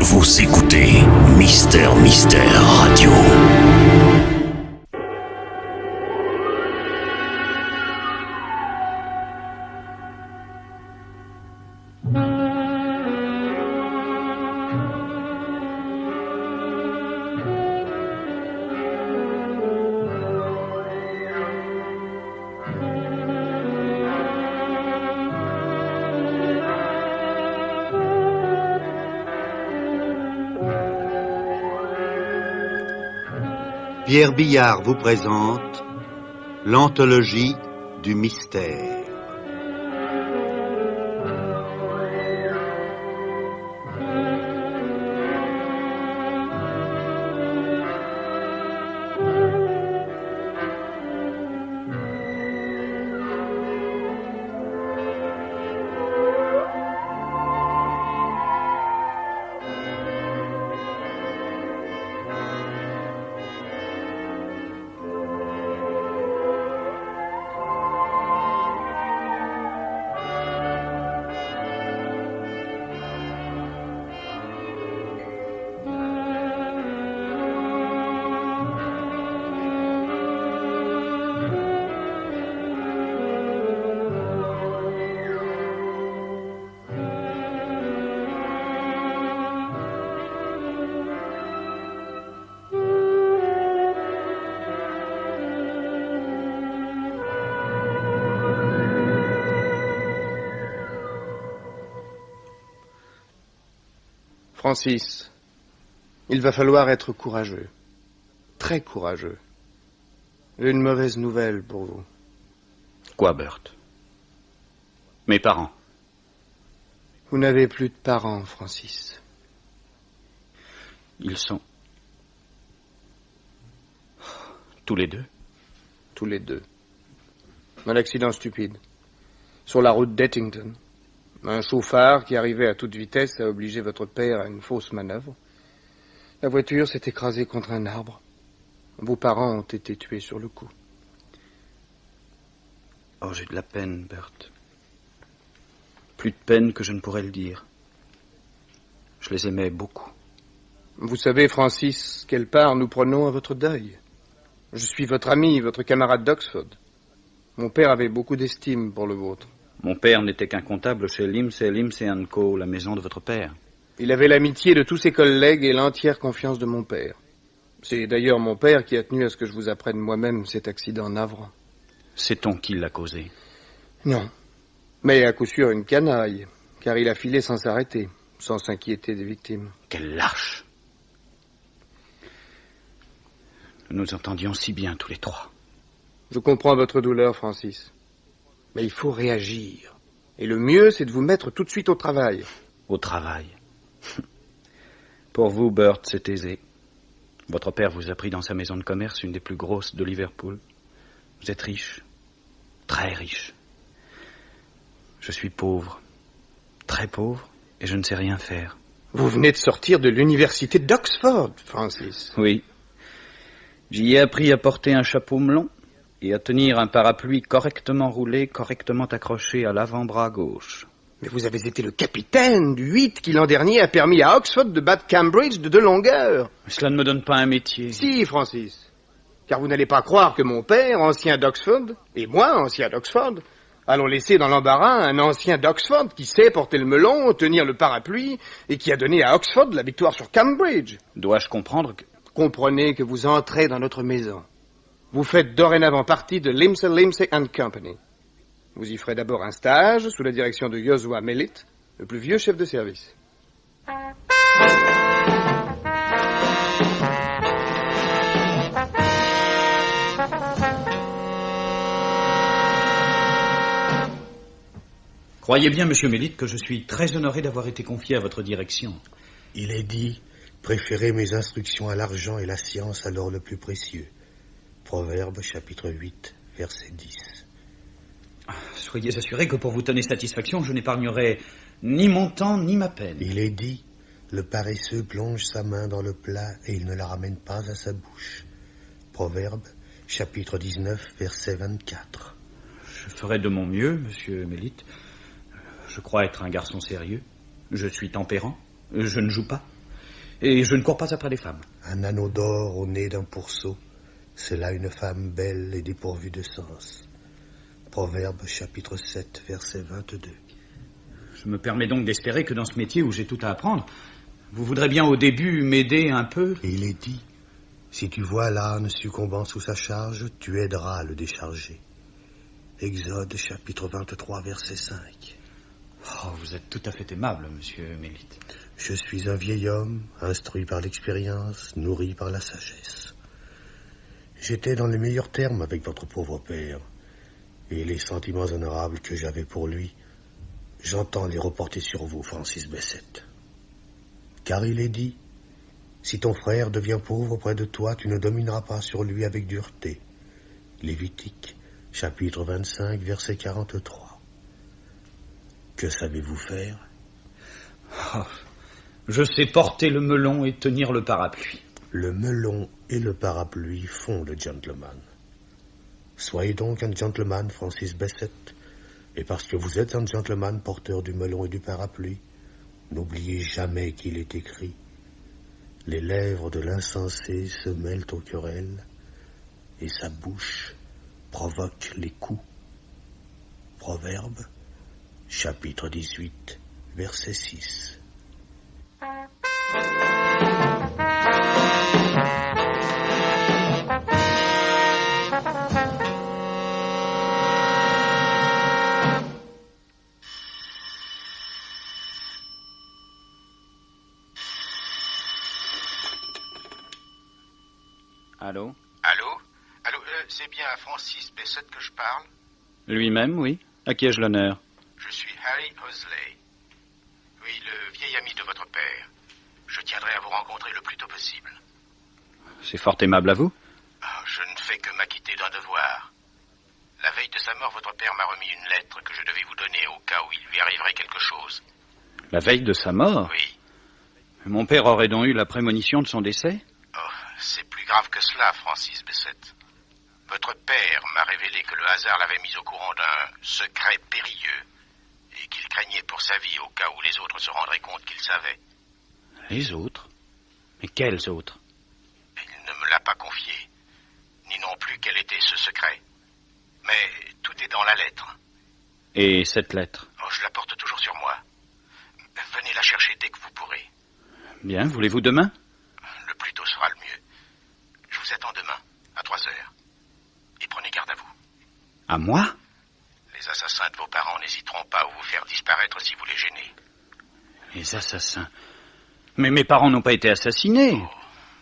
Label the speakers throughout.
Speaker 1: Vous écoutez Mystère Radio.
Speaker 2: Pierre Billard vous présente l'anthologie du mystère.
Speaker 3: Francis, il va falloir être courageux, très courageux. J'ai une mauvaise nouvelle pour vous.
Speaker 4: Quoi, Bert? Mes parents.
Speaker 3: Vous n'avez plus de parents, Francis.
Speaker 4: Ils sont... tous les deux?
Speaker 3: Tous les deux. Un accident stupide. Sur la route d'Ettington. Un chauffard qui arrivait à toute vitesse a obligé votre père à une fausse manœuvre. La voiture s'est écrasée contre un arbre. Vos parents ont été tués sur le coup.
Speaker 4: Oh, j'ai de la peine, Bert. Plus de peine que je ne pourrais le dire. Je les aimais beaucoup.
Speaker 3: Vous savez, Francis, quelle part nous prenons à votre deuil. Je suis votre ami, votre camarade d'Oxford. Mon père avait beaucoup d'estime pour le vôtre.
Speaker 4: Mon père n'était qu'un comptable chez Limsey & Co., la maison de votre père.
Speaker 3: Il avait l'amitié de tous ses collègues et l'entière confiance de mon père. C'est d'ailleurs mon père qui a tenu à ce que je vous apprenne moi-même cet accident navrant.
Speaker 4: Sait-on qui l'a causé?
Speaker 3: Non. Mais à coup sûr une canaille, car il a filé sans s'arrêter, sans s'inquiéter des victimes.
Speaker 4: Quel lâche! Nous nous entendions si bien tous les trois.
Speaker 3: Je comprends votre douleur, Francis. Mais il faut réagir. Et le mieux, c'est de vous mettre tout de suite au travail.
Speaker 4: Au travail. Pour vous, Bert, c'est aisé. Votre père vous a pris dans sa maison de commerce, une des plus grosses de Liverpool. Vous êtes riche. Très riche. Je suis pauvre. Très pauvre. Et je ne sais rien faire.
Speaker 3: Vous venez de sortir de l'université d'Oxford, Francis.
Speaker 4: Oui. J'y ai appris à porter un chapeau melon et à tenir un parapluie correctement roulé, correctement accroché à l'avant-bras gauche.
Speaker 3: Mais vous avez été le capitaine du 8 qui l'an dernier a permis à Oxford de battre Cambridge de 2 longueurs.
Speaker 4: Cela ne me donne pas un métier.
Speaker 3: Si, Francis. Car vous n'allez pas croire que mon père, ancien d'Oxford, et moi, ancien d'Oxford, allons laisser dans l'embarras un ancien d'Oxford qui sait porter le melon, tenir le parapluie, et qui a donné à Oxford la victoire sur Cambridge.
Speaker 4: Dois-je comprendre que...
Speaker 3: Comprenez que vous entrez dans notre maison. Vous faites dorénavant partie de Limsey & Company. Vous y ferez d'abord un stage sous la direction de Joshua Mellit, le plus vieux chef de service.
Speaker 4: Croyez bien, monsieur Mellit, que je suis très honoré d'avoir été confié à votre direction.
Speaker 5: Il est dit, préférez mes instructions à l'argent et la science à l'or le plus précieux. Proverbe, chapitre 8, verset 10.
Speaker 4: Soyez assuré que pour vous donner satisfaction, je n'épargnerai ni mon temps ni ma peine.
Speaker 5: Il est dit, le paresseux plonge sa main dans le plat et il ne la ramène pas à sa bouche. Proverbe, chapitre 19, verset 24.
Speaker 4: Je ferai de mon mieux, monsieur Mellit. Je crois être un garçon sérieux. Je suis tempérant. Je ne joue pas. Et je ne cours pas après les femmes.
Speaker 5: Un anneau d'or au nez d'un pourceau, c'est là une femme belle et dépourvue de sens. Proverbe chapitre 7, verset 22.
Speaker 4: Je me permets donc d'espérer que dans ce métier où j'ai tout à apprendre, vous voudrez bien au début m'aider un peu.
Speaker 5: Et il est dit, si tu vois l'âne succombant sous sa charge, tu aideras à le décharger. Exode chapitre 23, verset 5.
Speaker 4: Oh, vous êtes tout à fait aimable, monsieur Mélite.
Speaker 5: Je suis un vieil homme, instruit par l'expérience, nourri par la sagesse. J'étais dans les meilleurs termes avec votre pauvre père, et les sentiments honorables que j'avais pour lui, j'entends les reporter sur vous, Francis Bessette. Car il est dit, si ton frère devient pauvre près de toi, tu ne domineras pas sur lui avec dureté. Lévitique, chapitre 25, verset 43. Que savez-vous faire?
Speaker 4: Oh, je sais porter le melon et tenir le parapluie.
Speaker 5: Le melon et le parapluie font le gentleman. Soyez donc un gentleman, Francis Bessette, et parce que vous êtes un gentleman porteur du melon et du parapluie, n'oubliez jamais qu'il est écrit « Les lèvres de l'insensé se mêlent aux querelles, et sa bouche provoque les coups. » Proverbe, chapitre 18, verset 6.
Speaker 4: Allô?
Speaker 6: Allô, c'est bien à Francis Bessette que je parle?
Speaker 4: Lui-même, oui. À qui ai-je l'honneur?
Speaker 6: Je suis Harry Hosley. Oui, le vieil ami de votre père. Je tiendrai à vous rencontrer le plus tôt possible.
Speaker 4: C'est fort aimable à vous.
Speaker 6: Oh, je ne fais que m'acquitter d'un devoir. La veille de sa mort, votre père m'a remis une lettre que je devais vous donner au cas où il lui arriverait quelque chose.
Speaker 4: La veille de sa mort?
Speaker 6: Oui.
Speaker 4: Mon père aurait donc eu la prémonition de son décès?
Speaker 6: Oh, c'est plus grave que cela, Francis Bessette. Votre père m'a révélé que le hasard l'avait mis au courant d'un secret périlleux et qu'il craignait pour sa vie au cas où les autres se rendraient compte qu'il savait.
Speaker 4: Les autres? Mais quels autres?
Speaker 6: Il ne me l'a pas confié, ni non plus quel était ce secret. Mais tout est dans la lettre.
Speaker 4: Et cette lettre?
Speaker 6: Oh, je la porte toujours sur moi. Venez la chercher dès que vous pourrez.
Speaker 4: Bien, voulez-vous demain?
Speaker 6: Le plus tôt sera le mieux. Je vous attends demain, à 3 heures. Et prenez garde à vous.
Speaker 4: À moi?
Speaker 6: Les assassins de vos parents n'hésiteront pas à vous faire disparaître si vous les gênez.
Speaker 4: Les assassins? Mais mes parents n'ont pas été assassinés.
Speaker 6: Oh,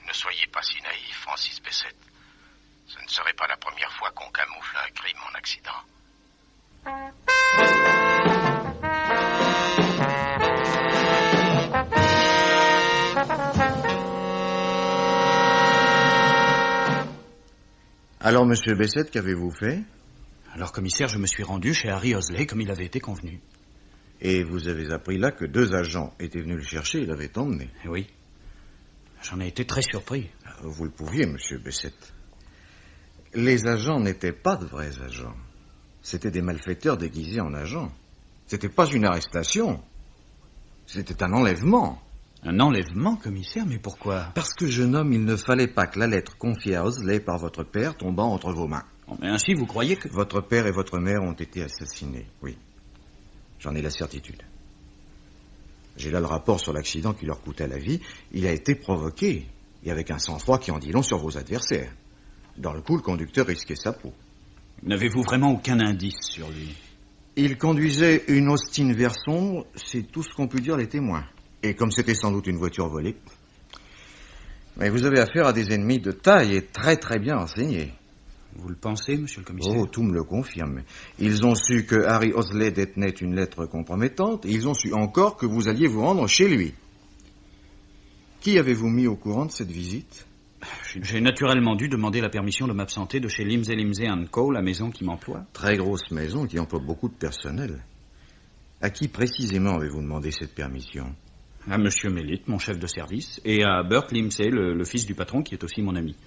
Speaker 6: ne soyez pas si naïf, Francis Bessette. Ce ne serait pas la première fois qu'on camoufle un crime en accident.
Speaker 7: Alors, monsieur Bessette, qu'avez-vous fait?
Speaker 4: Alors, commissaire, je me suis rendu chez Harry Hosley comme il avait été convenu.
Speaker 7: Et vous avez appris là que 2 agents étaient venus le chercher et l'avaient emmené.
Speaker 4: Oui. J'en ai été très surpris.
Speaker 7: Vous le pouviez, monsieur Bessette. Les agents n'étaient pas de vrais agents. C'étaient des malfaiteurs déguisés en agents. C'était pas une arrestation. C'était un enlèvement.
Speaker 4: Un enlèvement, commissaire? Mais pourquoi?
Speaker 7: Parce que, jeune homme, il ne fallait pas que la lettre confiée à Hosley par votre père tombant entre vos mains.
Speaker 4: Oh, mais ainsi, vous croyez que...
Speaker 7: Votre père et votre mère ont été assassinés, oui. J'en ai la certitude. J'ai là le rapport sur l'accident qui leur coûta la vie. Il a été provoqué, et avec un sang-froid qui en dit long sur vos adversaires. Dans le coup, le conducteur risquait sa peau.
Speaker 4: N'avez-vous vraiment aucun indice sur lui?
Speaker 7: Il conduisait une Austin Verson, c'est tout ce qu'ont pu dire les témoins. Et comme c'était sans doute une voiture volée. Mais vous avez affaire à des ennemis de taille et très très bien renseignés.
Speaker 4: Vous le pensez, monsieur le commissaire?
Speaker 7: Oh, tout me le confirme. Ils ont su que Harry Hosley détenait une lettre compromettante, et ils ont su encore que vous alliez vous rendre chez lui. Qui avez-vous mis au courant de cette visite?
Speaker 4: J'ai naturellement dû demander la permission de m'absenter de chez Limsey Co., la maison qui m'emploie.
Speaker 7: Très grosse maison qui emploie beaucoup de personnel. À qui précisément avez-vous demandé cette permission?
Speaker 4: À monsieur Mélite, mon chef de service, et à Burt Limsey, le fils du patron, qui est aussi mon ami.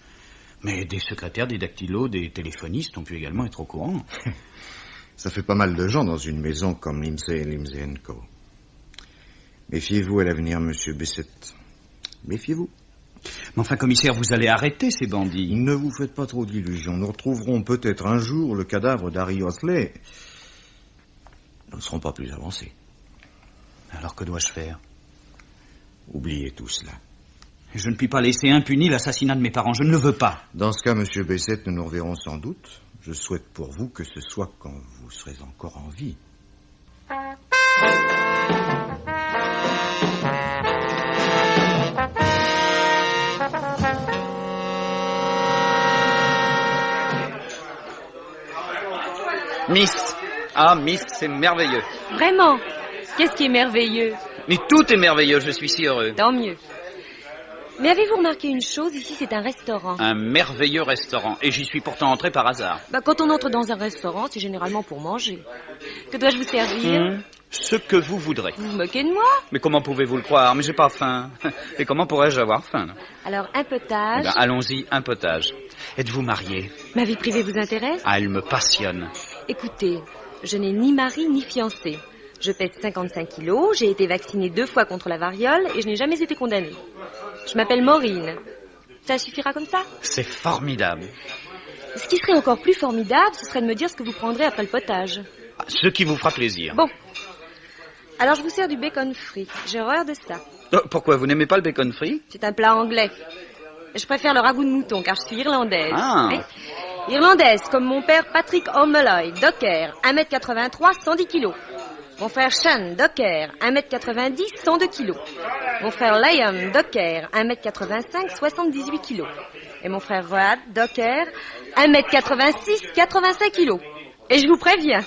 Speaker 4: Mais des secrétaires, des dactylos, des téléphonistes ont pu également être au courant.
Speaker 7: Ça fait pas mal de gens dans une maison comme Limsey Co. Méfiez-vous à l'avenir, monsieur Bessette. Méfiez-vous.
Speaker 4: Mais enfin, commissaire, vous allez arrêter ces bandits.
Speaker 7: Ne vous faites pas trop d'illusions. Nous retrouverons peut-être un jour le cadavre d'Harry Osley. Nous ne serons pas plus avancés.
Speaker 4: Alors que dois-je faire?
Speaker 7: Oubliez tout cela.
Speaker 4: Je ne puis pas laisser impuni l'assassinat de mes parents. Je ne le veux pas.
Speaker 7: Dans ce cas, monsieur Bessette, nous nous reverrons sans doute. Je souhaite pour vous que ce soit quand vous serez encore en vie.
Speaker 4: Miss. Ah, Miss, c'est merveilleux.
Speaker 8: Vraiment? Qu'est-ce qui est merveilleux?
Speaker 4: Mais tout est merveilleux, je suis si heureux.
Speaker 8: Tant mieux. Mais avez-vous remarqué une chose? Ici, c'est un restaurant.
Speaker 4: Un merveilleux restaurant. Et j'y suis pourtant entré par hasard.
Speaker 8: Quand on entre dans un restaurant, c'est généralement pour manger. Que dois-je vous servir?
Speaker 4: Ce que vous voudrez.
Speaker 8: Vous vous moquez de moi?
Speaker 4: Mais comment pouvez-vous le croire? Mais j'ai pas faim. Et comment pourrais-je avoir faim?
Speaker 8: Alors, un potage.
Speaker 4: Eh ben, allons-y, un potage. Êtes-vous marié?
Speaker 8: Ma vie privée vous intéresse?
Speaker 4: Ah, elle me passionne.
Speaker 8: Écoutez, je n'ai ni mari ni fiancé. Je pèse 55 kilos, j'ai été vaccinée 2 fois contre la variole et je n'ai jamais été condamnée. Je m'appelle Maureen. Ça suffira comme ça?
Speaker 4: C'est formidable.
Speaker 8: Ce qui serait encore plus formidable, ce serait de me dire ce que vous prendrez après le potage.
Speaker 4: Ce qui vous fera plaisir.
Speaker 8: Bon. Alors je vous sers du bacon frit. J'ai horreur de ça.
Speaker 4: Pourquoi, vous n'aimez pas le bacon frit?
Speaker 8: C'est un plat anglais. Je préfère le ragoût de mouton car je suis irlandaise.
Speaker 4: Ah.
Speaker 8: Oui. Irlandaise comme mon père Patrick O'Malley, docker, 1m83, 110 kilos. Mon frère Sean, docker, 1m90, 102 kilos. Mon frère Liam, docker, 1m85, 78 kilos. Et mon frère Rod, docker, 1m86, 85 kilos. Et je vous préviens,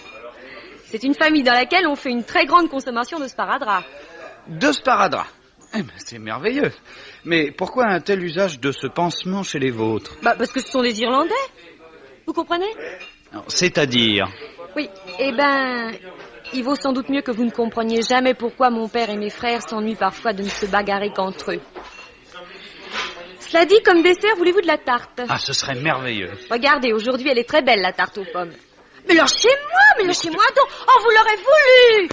Speaker 8: c'est une famille dans laquelle on fait une très grande consommation de sparadrap.
Speaker 4: De sparadrap. Eh ben, c'est merveilleux. Mais pourquoi un tel usage de ce pansement chez les vôtres?
Speaker 8: Parce que ce sont des Irlandais. Vous comprenez?
Speaker 4: C'est-à-dire?
Speaker 8: Oui, il vaut sans doute mieux que vous ne compreniez jamais pourquoi mon père et mes frères s'ennuient parfois de ne se bagarrer qu'entre eux. Cela dit, comme dessert, voulez-vous de la tarte?
Speaker 4: Ah, ce serait merveilleux.
Speaker 8: Regardez, aujourd'hui, elle est très belle, la tarte aux pommes. Mais lâchez-moi donc. Oh, vous l'aurez voulu.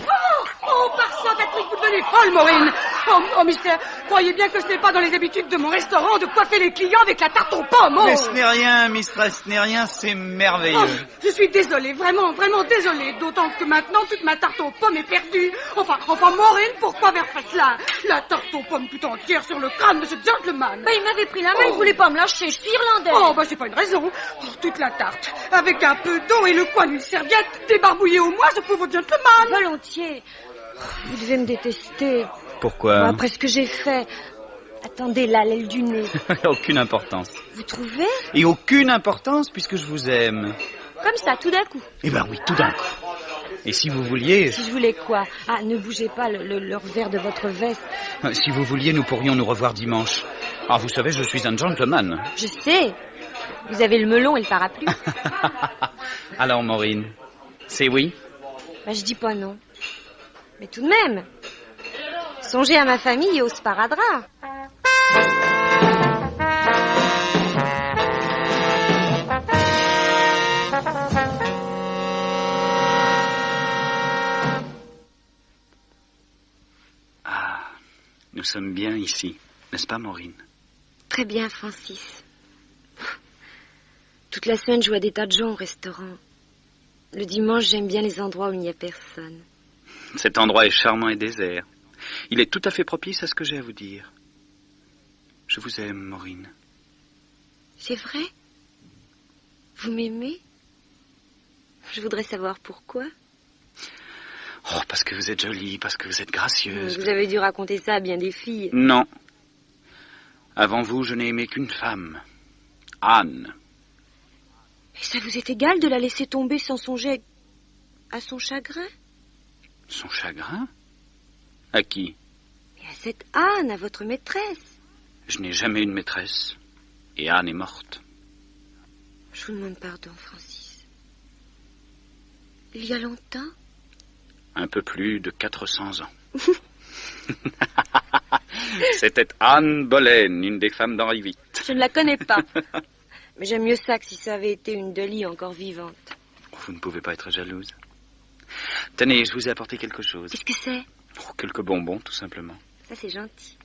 Speaker 9: Oh, par Saint-Patrick, vous devenez folle, Maureen. Oh, mystère, croyez bien que ce n'est pas dans les habitudes de mon restaurant de coiffer les clients avec la tarte aux pommes.
Speaker 4: Mais ce n'est rien, mistress, ce n'est rien, c'est merveilleux.
Speaker 9: Oh, je suis désolée, vraiment désolée. D'autant que maintenant, toute ma tarte aux pommes est perdue. Enfin, Maureen, pourquoi avoir fait cela? La tarte aux pommes tout entière sur le crâne de ce gentleman.
Speaker 8: Il m'avait pris la main, il voulait pas me lâcher, je suis irlandaise.
Speaker 9: Oh, c'est pas une raison. Oh, toute la tarte, avec un peu d'eau et le coin d'une serviette, débarbouillée au moins, ce pauvre gentleman.
Speaker 8: Volontiers. Vous devez me détester.
Speaker 4: Pourquoi?
Speaker 8: Après ce que j'ai fait. Attendez, là, l'aile du nez.
Speaker 4: Aucune importance.
Speaker 8: Vous trouvez?
Speaker 4: Et aucune importance puisque je vous aime.
Speaker 8: Comme ça, tout d'un coup.
Speaker 4: Eh ben oui, tout d'un coup. Et si vous vouliez...
Speaker 8: Si je voulais quoi? Ah, ne bougez pas le revers de votre veste.
Speaker 4: Si vous vouliez, nous pourrions nous revoir dimanche. Ah, vous savez, je suis un gentleman.
Speaker 8: Je sais. Vous avez le melon et le parapluie.
Speaker 4: Alors, Maureen, c'est oui?
Speaker 8: Je dis pas non. Mais tout de même, songez à ma famille et au sparadrap.
Speaker 4: Ah, nous sommes bien ici, n'est-ce pas, Maureen?
Speaker 8: Très bien, Francis. Toute la semaine, je vois des tas de gens au restaurant. Le dimanche, j'aime bien les endroits où il n'y a personne.
Speaker 4: Cet endroit est charmant et désert. Il est tout à fait propice à ce que j'ai à vous dire. Je vous aime, Maureen.
Speaker 8: C'est vrai? Vous m'aimez? Je voudrais savoir pourquoi.
Speaker 4: Oh, parce que vous êtes jolie, parce que vous êtes gracieuse.
Speaker 8: Vous avez dû raconter ça à bien des filles.
Speaker 4: Non. Avant vous, je n'ai aimé qu'une femme. Anne.
Speaker 8: Mais ça vous est égal de la laisser tomber sans songer à son chagrin?
Speaker 4: Son chagrin? À qui?
Speaker 8: Et à cette Anne, à votre maîtresse.
Speaker 4: Je n'ai jamais eu de maîtresse. Et Anne est morte.
Speaker 8: Je vous demande pardon, Francis. Il y a longtemps?
Speaker 4: Un peu plus de 400 ans. C'était Anne Boleyn, une des femmes d'Henri VIII.
Speaker 8: Je ne la connais pas. Mais j'aime mieux ça que si ça avait été une Dolly encore vivante.
Speaker 4: Vous ne pouvez pas être jalouse. Tenez, je vous ai apporté quelque chose.
Speaker 8: Qu'est-ce que c'est?
Speaker 4: Quelques bonbons, tout simplement.
Speaker 8: Ça, c'est gentil.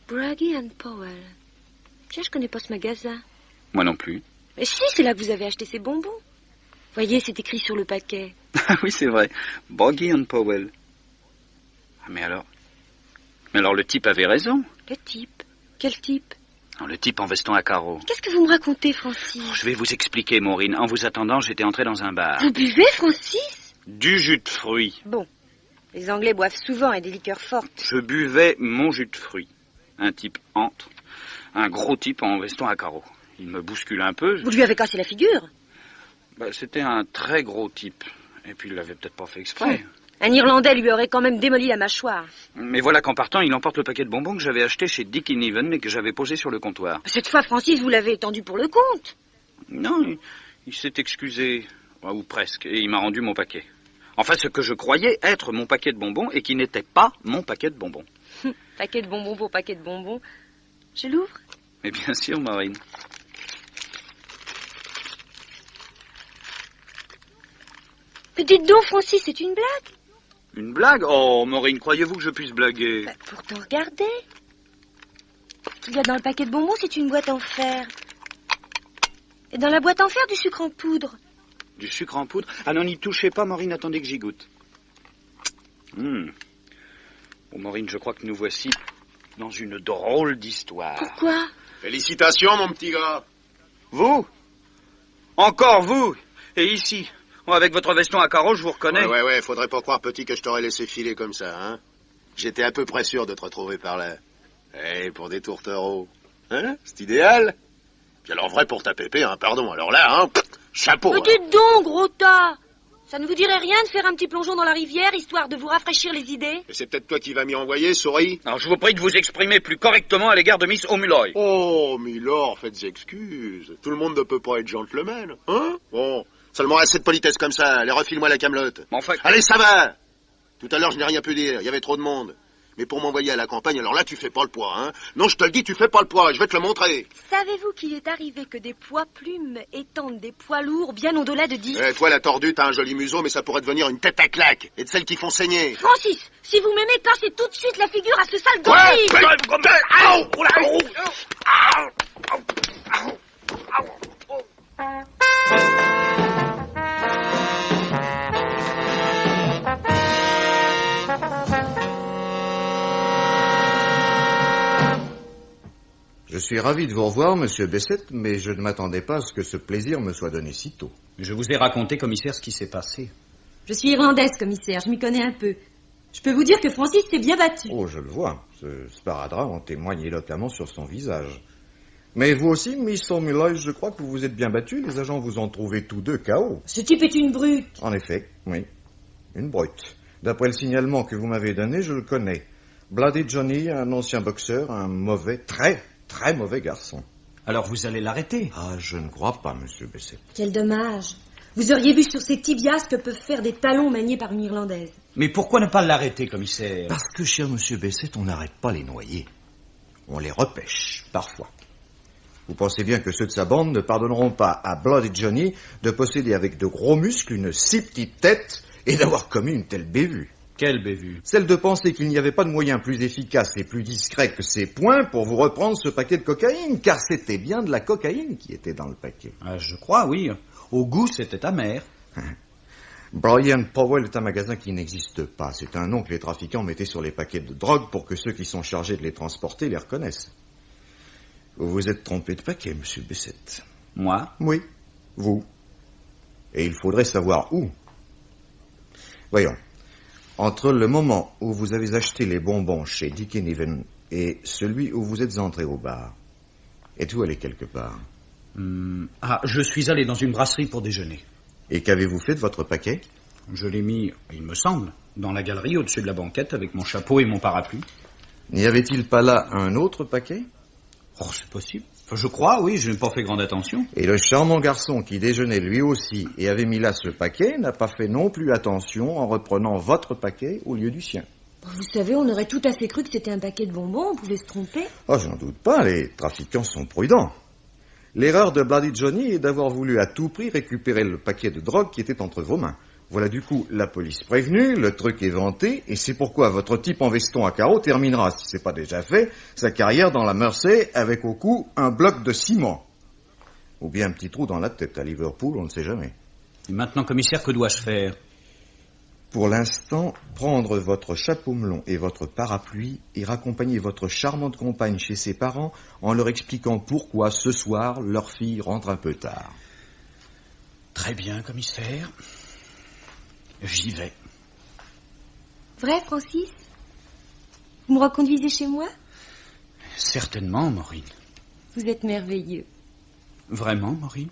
Speaker 8: Braggy and Powell. Tiens, je connais pas ce magasin.
Speaker 4: Moi non plus.
Speaker 8: Mais si, c'est là que vous avez acheté ces bonbons. Voyez, c'est écrit sur le paquet.
Speaker 4: Ah oui, c'est vrai. Braggy and Powell. Ah, mais alors le type avait raison.
Speaker 8: Le type? Quel type?
Speaker 4: Non, le type en veston à carreaux.
Speaker 8: Qu'est-ce que vous me racontez, Francis?
Speaker 4: Je vais vous expliquer, Maureen. En vous attendant, j'étais entré dans un bar.
Speaker 8: Vous buvez, Francis?
Speaker 4: Du jus de fruits.
Speaker 8: Bon. Les Anglais boivent souvent et des liqueurs fortes.
Speaker 4: Je buvais mon jus de fruits. Un type entre. Un gros type en veston à carreaux. Il me bouscule un peu.
Speaker 8: Vous lui avez cassé la figure?
Speaker 4: C'était un très gros type. Et puis il l'avait peut-être pas fait exprès.
Speaker 8: Un Irlandais lui aurait quand même démoli la mâchoire.
Speaker 4: Mais voilà qu'en partant, il emporte le paquet de bonbons que j'avais acheté chez Dick & Even et que j'avais posé sur le comptoir.
Speaker 8: Cette fois, Francis, vous l'avez étendu pour le compte.
Speaker 4: Non, il s'est excusé. Ou presque. Et il m'a rendu mon paquet. Enfin, ce que je croyais être mon paquet de bonbons et qui n'était pas mon paquet de bonbons.
Speaker 8: Paquet de bonbons pour paquet de bonbons. Je l'ouvre?
Speaker 4: Mais bien sûr, Maureen.
Speaker 8: Mais dites donc, Francis, c'est une blague?
Speaker 4: Une blague? Oh, Maureen, croyez-vous que je puisse blaguer?
Speaker 8: Pourtant, regardez. Ce qu'il y a dans le paquet de bonbons, c'est une boîte en fer. Et dans la boîte en fer, du sucre en poudre.
Speaker 4: Du sucre en poudre? Ah non, n'y touchez pas, Maureen, attendez que j'y goûte. Bon, Maureen, je crois que nous voici dans une drôle d'histoire.
Speaker 8: Pourquoi?
Speaker 6: Félicitations, mon petit gars.
Speaker 4: Vous? Encore vous? Et ici? Avec votre veston à carreaux, je vous reconnais.
Speaker 6: Ouais, faudrait pas croire, petit, que je t'aurais laissé filer comme ça, hein. J'étais à peu près sûr de te retrouver par là. Pour des tourtereaux. Hein? C'est idéal. Puis alors, vrai pour ta pépé, hein, pardon. Alors là, hein, chapeau.
Speaker 8: Mais dites donc, gros tas. Ça ne vous dirait rien de faire un petit plongeon dans la rivière, histoire de vous rafraîchir les idées?
Speaker 6: Et c'est peut-être toi qui vas m'y envoyer, souris.
Speaker 4: Alors, je vous prie de vous exprimer plus correctement à l'égard de Miss O'Mulloy.
Speaker 6: Oh, Milord, faites excuses. Tout le monde ne peut pas être gentleman, hein? Bon, seulement assez de politesse comme ça. Allez, refile-moi la camelote.
Speaker 4: Enfin...
Speaker 6: Allez, ça va. Tout à l'heure, je n'ai rien pu dire. Il y avait trop de monde. Mais pour m'envoyer à la campagne, alors là, tu fais pas le poids, hein? Non, je te le dis, tu fais pas le poids. Je vais te le montrer.
Speaker 8: Savez-vous qu'il est arrivé que des poids plumes étendent des poids lourds bien au-delà de 10?
Speaker 6: Toi, la tordue, t'as un joli museau, mais ça pourrait devenir une tête à claque. Et de celles qui font saigner.
Speaker 8: Francis, si vous m'aimez, cassez tout de suite la figure à ce sale gorille!
Speaker 7: Je suis ravi de vous revoir, monsieur Bessette, mais je ne m'attendais pas à ce que ce plaisir me soit donné si tôt.
Speaker 4: Je vous ai raconté, commissaire, ce qui s'est passé.
Speaker 10: Je suis irlandaise, commissaire, je m'y connais un peu. Je peux vous dire que Francis s'est bien battu.
Speaker 7: Oh, je le vois. Ce sparadrap en témoigne éloquemment sur son visage. Mais vous aussi, Miss O'Mulloy, je crois que vous vous êtes bien battu. Les agents vous ont trouvé tous deux KO.
Speaker 10: Ce type est une brute.
Speaker 7: En effet, oui. Une brute. D'après le signalement que vous m'avez donné, je le connais. Bloody Johnny, un ancien boxeur, un mauvais, très mauvais garçon.
Speaker 4: Alors vous allez l'arrêter?
Speaker 7: Ah, je ne crois pas, monsieur Bessette.
Speaker 10: Quel dommage. Vous auriez vu sur ses tibias ce que peuvent faire des talons maniés par une Irlandaise.
Speaker 4: Mais pourquoi ne pas l'arrêter, commissaire?
Speaker 7: Parce que, cher monsieur Bessette, on n'arrête pas les noyés. On les repêche, parfois. Vous pensez bien que ceux de sa bande ne pardonneront pas à Bloody Johnny de posséder avec de gros muscles une si petite tête et d'avoir commis une telle bévue.
Speaker 4: Quelle bévue?
Speaker 7: Celle de penser qu'il n'y avait pas de moyen plus efficace et plus discret que ces poings pour vous reprendre ce paquet de cocaïne, car c'était bien de la cocaïne qui était dans le paquet.
Speaker 4: Je crois, oui. Au goût, c'était amer.
Speaker 7: Brian Powell est un magasin qui n'existe pas. C'est un nom que les trafiquants mettaient sur les paquets de drogue pour que ceux qui sont chargés de les transporter les reconnaissent. Vous vous êtes trompé de paquet, monsieur Bessette.
Speaker 4: Moi?
Speaker 7: Oui, vous. Et il faudrait savoir où. Voyons. Entre le moment où vous avez acheté les bonbons chez Dick & Even et celui où vous êtes entré au bar, êtes-vous allé quelque part?
Speaker 4: Je suis allé dans une brasserie pour déjeuner.
Speaker 7: Et qu'avez-vous fait de votre paquet?
Speaker 4: Je l'ai mis, il me semble, dans la galerie au-dessus de la banquette avec mon chapeau et mon parapluie.
Speaker 7: N'y avait-il pas là un autre paquet?
Speaker 4: Oh, c'est possible. Enfin, je crois, oui, je n'ai pas fait grande attention.
Speaker 7: Et le charmant garçon qui déjeunait lui aussi et avait mis là ce paquet n'a pas fait non plus attention en reprenant votre paquet au lieu du sien.
Speaker 10: Vous savez, on aurait tout à fait cru que c'était un paquet de bonbons, on pouvait se tromper.
Speaker 7: Oh, j'en doute pas, les trafiquants sont prudents. L'erreur de Bloody Johnny est d'avoir voulu à tout prix récupérer le paquet de drogue qui était entre vos mains. Voilà du coup la police prévenue, le truc est vanté, et c'est pourquoi votre type en veston à carreaux terminera, si c'est pas déjà fait, sa carrière dans la Mersey avec au cou un bloc de ciment. Ou bien un petit trou dans la tête à Liverpool, on ne sait jamais.
Speaker 4: Et maintenant, commissaire, que dois-je faire?
Speaker 7: Pour l'instant, prendre votre chapeau melon et votre parapluie et raccompagner votre charmante compagne chez ses parents en leur expliquant pourquoi ce soir leur fille rentre un peu tard.
Speaker 4: Très bien, commissaire. J'y vais.
Speaker 10: Vrai, Francis? Vous me reconduisez chez moi?
Speaker 4: Certainement, Maureen.
Speaker 10: Vous êtes merveilleux.
Speaker 4: Vraiment, Maureen?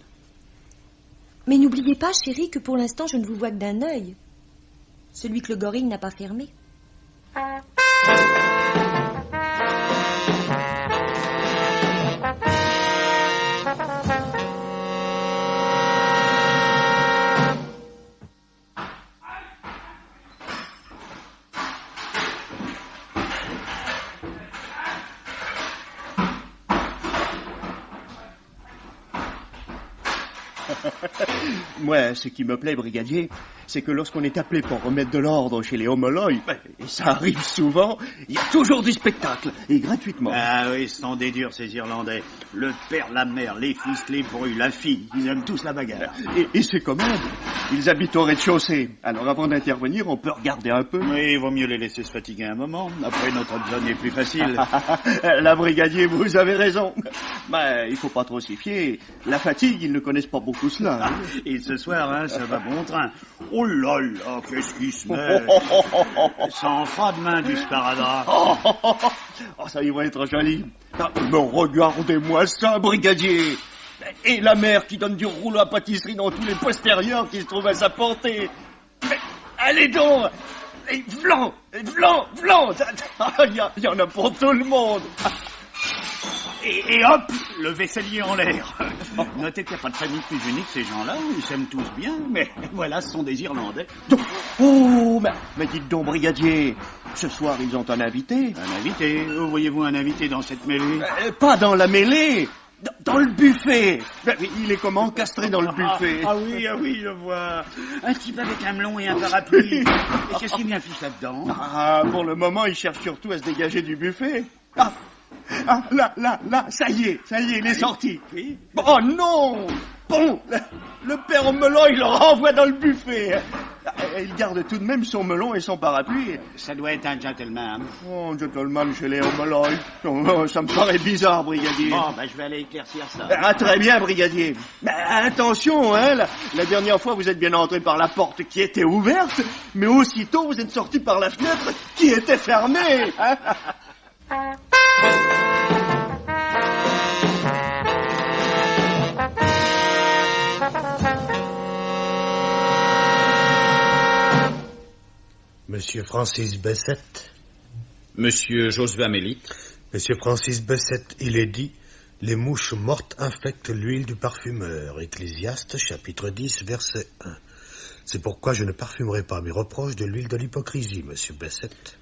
Speaker 10: Mais n'oubliez pas, chérie, que pour l'instant, je ne vous vois que d'un œil. Celui que le gorille n'a pas fermé.
Speaker 11: Moi, ce qui me plaît, brigadier, c'est que lorsqu'on est appelé pour remettre de l'ordre chez les Homoloy, et ça arrive souvent, il y a toujours du spectacle, et gratuitement.
Speaker 12: Ah oui, ce sont des durs, ces Irlandais. Le père, la mère, les fils, les brus, la fille, ils aiment tous la bagarre.
Speaker 11: Et c'est commode. Ils habitent au rez-de-chaussée. Alors avant d'intervenir, on peut regarder un peu.
Speaker 12: Oui, il vaut mieux les laisser se fatiguer un moment. Après, notre job est plus facile.
Speaker 11: Là, brigadier, vous avez raison. Il faut pas trop s'y fier. La fatigue, ils ne connaissent pas beaucoup cela.
Speaker 12: Et ce soir, hein, ça va bon train. Oh là là, qu'est-ce qui se met. Ça en fera demain du sparadrap.
Speaker 11: Oh, ça y va être joli. Mais regardez-moi ça, brigadier. Et la mère qui donne du rouleau à pâtisserie dans tous les postérieurs qui se trouvent à sa portée. Mais allez donc. Et vlan. Il y en a pour tout le monde.
Speaker 12: Et hop, le vaisselier en l'air. Notez qu'il n'y a pas de famille plus unie que ces gens-là. Ils s'aiment tous bien, mais voilà, ce sont des Irlandais.
Speaker 11: Oh, mais dites donc, brigadier, ce soir, ils ont un invité.
Speaker 12: Un invité? Où voyez-vous un invité dans cette mêlée?
Speaker 11: Pas dans la mêlée, dans le buffet. Il est comment, encastré dans le buffet?
Speaker 12: Ah oui, je vois. Un type avec un melon et un parapluie. Et qu'est-ce qu'il vient fiche là-dedans?
Speaker 11: Pour le moment, il cherche surtout à se dégager du buffet. Là, ça y est, il est sorti.
Speaker 12: Oui.
Speaker 11: Oh non! Bon, le père Melon, il le renvoie dans le buffet. Il garde tout de même son melon et son parapluie.
Speaker 12: Ça doit être un gentleman.
Speaker 11: Oh, un gentleman chez les Homoloy. Oh, ça me paraît bizarre, brigadier.
Speaker 12: Bon, je vais aller éclaircir ça.
Speaker 11: Très bien, brigadier. Attention, hein, la dernière fois, vous êtes bien entré par la porte qui était ouverte, mais aussitôt, vous êtes sorti par la fenêtre qui était fermée.
Speaker 5: Monsieur Francis Bessette.
Speaker 4: Monsieur Josua Mellit.
Speaker 5: Monsieur Francis Bessette, il est dit, les mouches mortes infectent l'huile du parfumeur. Ecclésiaste, chapitre 10, verset 1. C'est pourquoi je ne parfumerai pas mes reproches de l'huile de l'hypocrisie, monsieur Bessette.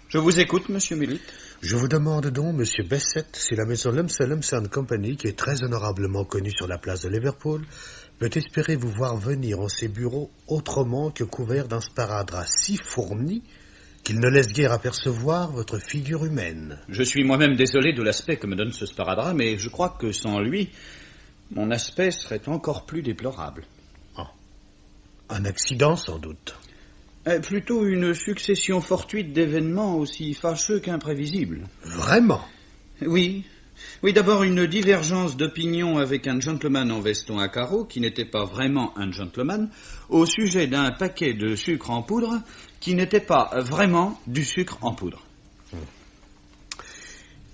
Speaker 4: Je vous écoute, monsieur Mellit.
Speaker 5: Je vous demande donc, monsieur Bessette, si la maison Lumsden Company, qui est très honorablement connue sur la place de Liverpool, peut espérer vous voir venir en ses bureaux autrement que couvert d'un sparadrap si fourni qu'il ne laisse guère apercevoir votre figure humaine.
Speaker 4: Je suis moi-même désolé de l'aspect que me donne ce sparadrap, mais je crois que sans lui, mon aspect serait encore plus déplorable.
Speaker 5: Un accident, sans doute.
Speaker 4: Plutôt une succession fortuite d'événements aussi fâcheux qu'imprévisibles.
Speaker 5: Vraiment?
Speaker 4: Oui, d'abord une divergence d'opinion avec un gentleman en veston à carreaux, qui n'était pas vraiment un gentleman, au sujet d'un paquet de sucre en poudre, qui n'était pas vraiment du sucre en poudre.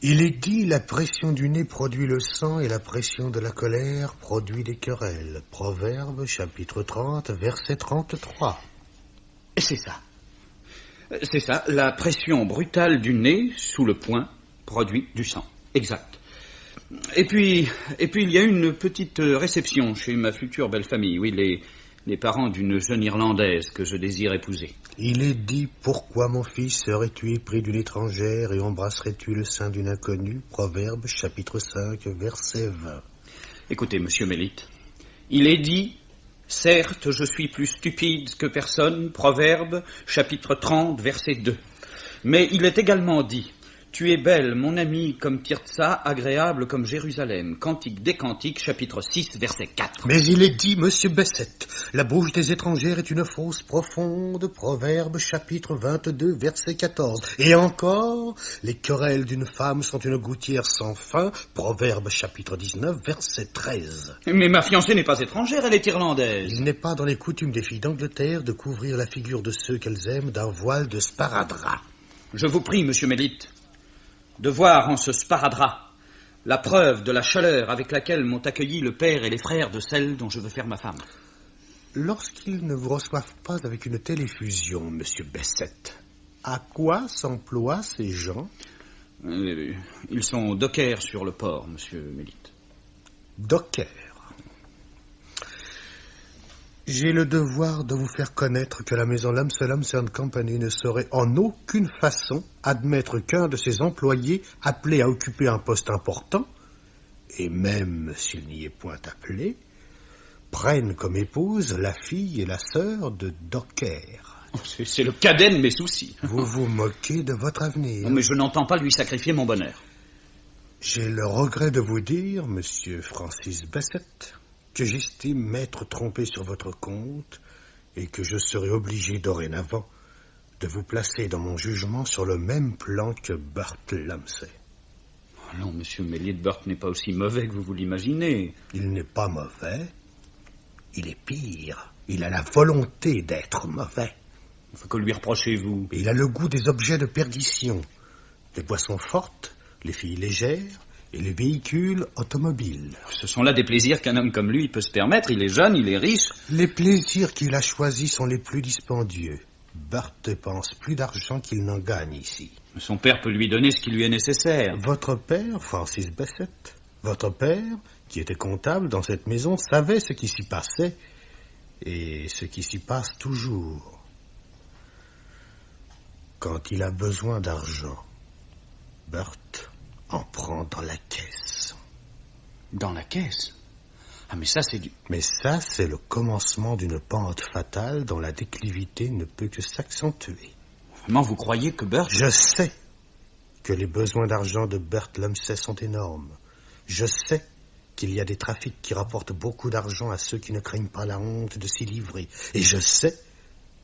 Speaker 5: Il est dit, la pression du nez produit le sang et la pression de la colère produit des querelles. Proverbe, chapitre 30, verset 33.
Speaker 4: C'est ça, la pression brutale du nez sous le poing produit du sang. Exact. Et puis il y a une petite réception chez ma future belle famille. Oui, les parents d'une jeune Irlandaise que je désire épouser.
Speaker 5: Il est dit, pourquoi mon fils serais-tu épris d'une étrangère et embrasserais-tu le sein d'une inconnue? Proverbe, chapitre 5, verset 20.
Speaker 4: Écoutez, monsieur Mellit, il est dit, Certes, je suis plus stupide que personne, Proverbe, chapitre 30, verset 2. Mais il est également dit, tu es belle, mon ami, comme Tirzah, agréable comme Jérusalem. Cantique des Cantiques, chapitre 6, verset 4.
Speaker 5: Mais il est dit, monsieur Bessette, la bouche des étrangères est une fosse profonde, Proverbe, chapitre 22, verset 14. Et encore, les querelles d'une femme sont une gouttière sans fin, Proverbe, chapitre 19, verset 13.
Speaker 4: Mais ma fiancée n'est pas étrangère, elle est irlandaise.
Speaker 5: Il n'est pas dans les coutumes des filles d'Angleterre de couvrir la figure de ceux qu'elles aiment d'un voile de sparadrap.
Speaker 4: Je vous prie, monsieur Mélite, de voir en ce sparadrap la preuve de la chaleur avec laquelle m'ont accueilli le père et les frères de celle dont je veux faire ma femme.
Speaker 5: Lorsqu'ils ne vous reçoivent pas avec une telle effusion, monsieur Bessette, à quoi s'emploient ces gens?
Speaker 4: Ils sont dockers sur le port, monsieur Mélite.
Speaker 5: Dockers. J'ai le devoir de vous faire connaître que la maison Lumsden Company ne saurait en aucune façon admettre qu'un de ses employés appelé à occuper un poste important, et même s'il n'y est point appelé, prenne comme épouse la fille et la sœur de Docker.
Speaker 4: C'est le cadet de mes soucis.
Speaker 5: Vous vous moquez de votre avenir.
Speaker 4: Non, mais je n'entends pas lui sacrifier mon bonheur.
Speaker 5: J'ai le regret de vous dire, monsieur Francis Bessette, que j'estime m'être trompé sur votre compte et que je serai obligé dorénavant de vous placer dans mon jugement sur le même plan que Burt Lumsey.
Speaker 4: Oh non, monsieur Mélite, Burt n'est pas aussi mauvais que vous vous l'imaginez.
Speaker 5: Il n'est pas mauvais, il est pire. Il a la volonté d'être mauvais.
Speaker 4: Que lui reprochez-vous?
Speaker 5: Il a le goût des objets de perdition, les boissons fortes, les filles légères, et les véhicules automobiles.
Speaker 4: Ce sont là des plaisirs qu'un homme comme lui peut se permettre. Il est jeune, il est riche.
Speaker 5: Les plaisirs qu'il a choisis sont les plus dispendieux. Burt dépense plus d'argent qu'il n'en gagne ici.
Speaker 4: Son père peut lui donner ce qui lui est nécessaire.
Speaker 5: Votre père, Francis Bessette, votre père, qui était comptable dans cette maison, savait ce qui s'y passait et ce qui s'y passe toujours. Quand il a besoin d'argent, Burt en prend dans la caisse.
Speaker 4: Dans la caisse? Ah, mais ça, c'est du...
Speaker 5: Mais ça, c'est le commencement d'une pente fatale dont la déclivité ne peut que s'accentuer.
Speaker 4: Vraiment, vous croyez que Burt...
Speaker 5: Je sais que les besoins d'argent de Burt Lumsey sont énormes. Je sais qu'il y a des trafics qui rapportent beaucoup d'argent à ceux qui ne craignent pas la honte de s'y livrer. Et je sais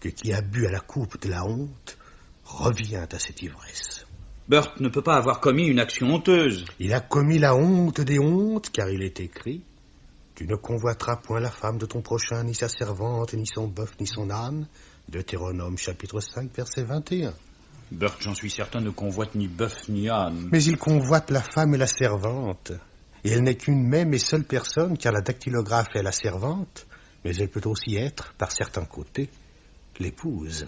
Speaker 5: que qui a bu à la coupe de la honte revient à cette ivresse.
Speaker 4: Burt ne peut pas avoir commis une action honteuse.
Speaker 5: Il a commis la honte des hontes, car il est écrit « Tu ne convoiteras point la femme de ton prochain, ni sa servante, ni son bœuf, ni son âne. » Deutéronome, chapitre 5, verset 21.
Speaker 4: Burt, j'en suis certain, ne convoite ni bœuf, ni âne.
Speaker 5: Mais il convoite la femme et la servante. Et elle n'est qu'une même et seule personne, car la dactylographe est la servante, mais elle peut aussi être, par certains côtés, l'épouse.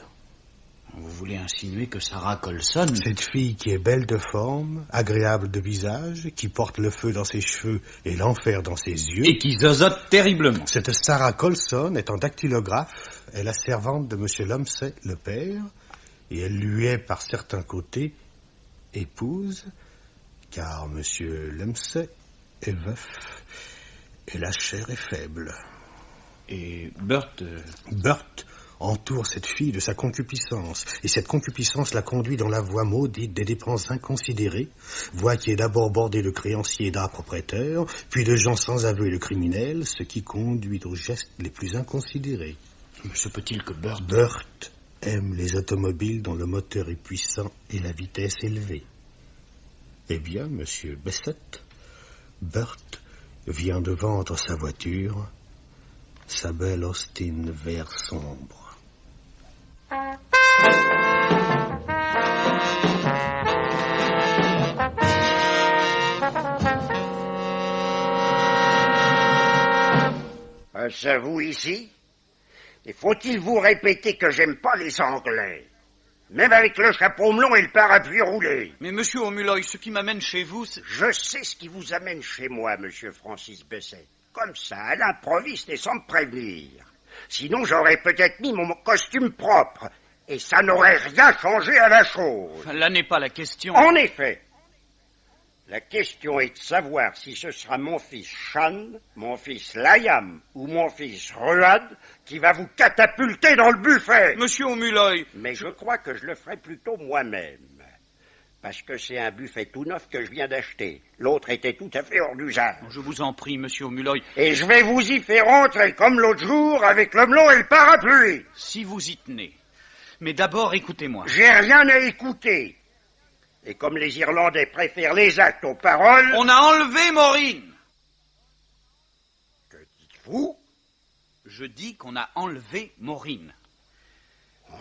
Speaker 4: Vous voulez insinuer que Sarah Colson...
Speaker 5: Cette fille qui est belle de forme, agréable de visage, qui porte le feu dans ses cheveux et l'enfer dans ses yeux...
Speaker 4: Et qui zozote terriblement.
Speaker 5: Cette Sarah Colson, étant dactylographe, est la servante de M. Lumsey, le père, et elle lui est, par certains côtés, épouse, car M. Lumsey est veuf, et la chair est faible.
Speaker 4: Et Burt...
Speaker 5: Burt entoure cette fille de sa concupiscence, et cette concupiscence la conduit dans la voie maudite des dépenses inconsidérées, voie qui est d'abord bordée de créanciers et d'âpres prêteurs, puis de gens sans aveu et de criminels, ce qui conduit aux gestes les plus inconsidérés.
Speaker 4: Mais se peut-il que
Speaker 5: Burt aime les automobiles dont le moteur est puissant et la vitesse élevée. Eh bien, monsieur Bessette, Burt vient de vendre sa voiture, sa belle Austin vert sombre.
Speaker 6: C'est vous ici? Et faut-il vous répéter que j'aime pas les Anglais? Même avec le chapeau melon et le parapluie roulé.
Speaker 4: Mais monsieur O'Mulloy, ce qui m'amène chez vous, c'est...
Speaker 6: Je sais ce qui vous amène chez moi, monsieur Francis Bessette. Comme ça, à l'improviste et sans me prévenir. Sinon, j'aurais peut-être mis mon costume propre. Et ça n'aurait rien changé à la chose.
Speaker 4: Là n'est pas la question.
Speaker 6: En effet. La question est de savoir si ce sera mon fils Shan, mon fils Liam ou mon fils Ruad qui va vous catapulter dans le buffet.
Speaker 4: Monsieur O'Mulloy.
Speaker 6: Mais je crois que je le ferai plutôt moi-même. Parce que c'est un buffet tout neuf que je viens d'acheter. L'autre était tout à fait hors d'usage.
Speaker 4: Je vous en prie, monsieur O'Mulloy.
Speaker 6: Et je vais vous y faire entrer comme l'autre jour avec le melon et le parapluie.
Speaker 4: Si vous y tenez. Mais d'abord, écoutez-moi.
Speaker 6: J'ai rien à écouter. Et comme les Irlandais préfèrent les actes aux paroles...
Speaker 4: On a enlevé Maureen.
Speaker 6: Que dites-vous?
Speaker 4: Je dis qu'on a enlevé Maureen.